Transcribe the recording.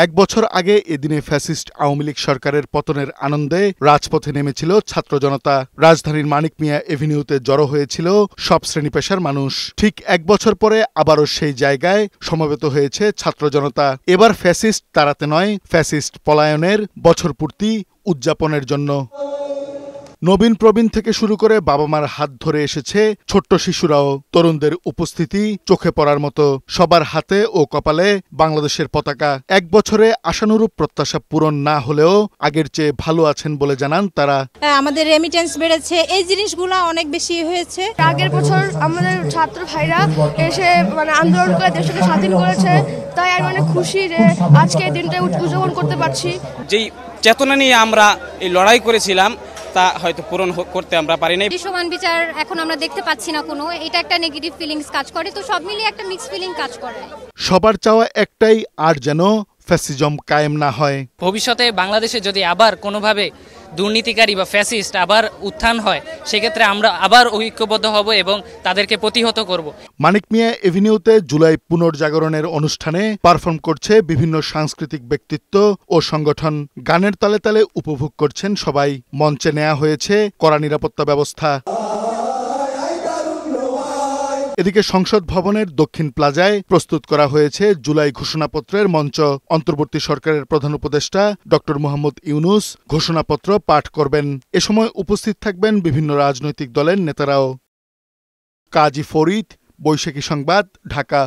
এক বছর আগে এদিনে ফ্যাসিস্ট আওয়ামী লীগ সরকারের পতনের আনন্দে রাজপথে নেমেছিল ছাত্র জনতা। রাজধানীর মানিক মিয়া এভিনিউতে জড়ো হয়েছিল সব শ্রেণী পেশার মানুষ। ঠিক এক বছর পরে আবারও সেই জায়গায় সমবেত হয়েছে ছাত্র জনতা। এবার ফ্যাসিস্ট তাড়াতে নয়, ফ্যাসিস্ট পলায়নের বছর পূর্তি উদযাপনের জন্য। নবীন প্রবীণ থেকে শুরু করে বাবা মার হাত ধরে এসেছে ছোট্ট শিশুরাও। তরুণদের উপস্থিতি চোখে পড়ার মতো। সবার হাতে ও কপালে বাংলাদেশের পতাকা। এক বছরে আশানুরূপ প্রত্যাশা পূরণ না হলেও আগের চেয়ে ভালো আছেন বলে জানান তারা। আমাদের রেমিটেন্স বেড়েছে, এই জিনিসগুলো অনেক বেশি হয়েছে। আগের বছর আমাদের ছাত্র ভাইরা এসে আন্দোলন করে দেশকে স্বাধীন করেছে, তাই আমি অনেক খুশি যে আজকে এই দিনটা উদযাপন করতে পারছি। যেই চেতনা নিয়ে আমরা এই লড়াই করেছিলাম তা হয়তো পূরণ করতে আমরা পারি নাই। সমান বিচার এখন আমরা দেখতে পাচ্ছি না কোনো, এটা একটা নেগেটিভ ফিলিংস কাজ করে, তো সব মিলিয়ে একটা মিক্স ফিলিং কাজ করে। সবার চাওয়া একটাই, আর যেন ফ্যাসিজম কায়েম না হয়। ভবিষ্যতে বাংলাদেশে যদি আবার কোনোভাবে দুর্নীতিকারী বা ফ্যাসিস্ট আবার উত্থান হয়, সেক্ষেত্রে আমরা আবার ঐক্যবদ্ধ হব এবং তাদেরকে প্রতিহত করব। মানিক মিয়া এভিনিউতে জুলাই পুনর্জাগরণের অনুষ্ঠানে পারফর্ম করছে বিভিন্ন সাংস্কৃতিক ব্যক্তিত্ব ও সংগঠন। গানের তালে তালে উপভোগ করছেন সবাই। মঞ্চে নেওয়া হয়েছে কড়া নিরাপত্তা ব্যবস্থা। এদিকে সংসদ ভবনের দক্ষিণ প্লাজায় প্রস্তুত করা হয়েছে জুলাই ঘোষণাপত্রের মঞ্চ। অন্তর্বর্তী সরকারের প্রধান উপদেষ্টা ডক্টর মোহাম্মদ ইউনূস ঘোষণাপত্র পাঠ করবেন। এ সময় উপস্থিত থাকবেন বিভিন্ন রাজনৈতিক দলের নেতারাও। কাজী ফরিদ, বৈশাখী সংবাদ, ঢাকা।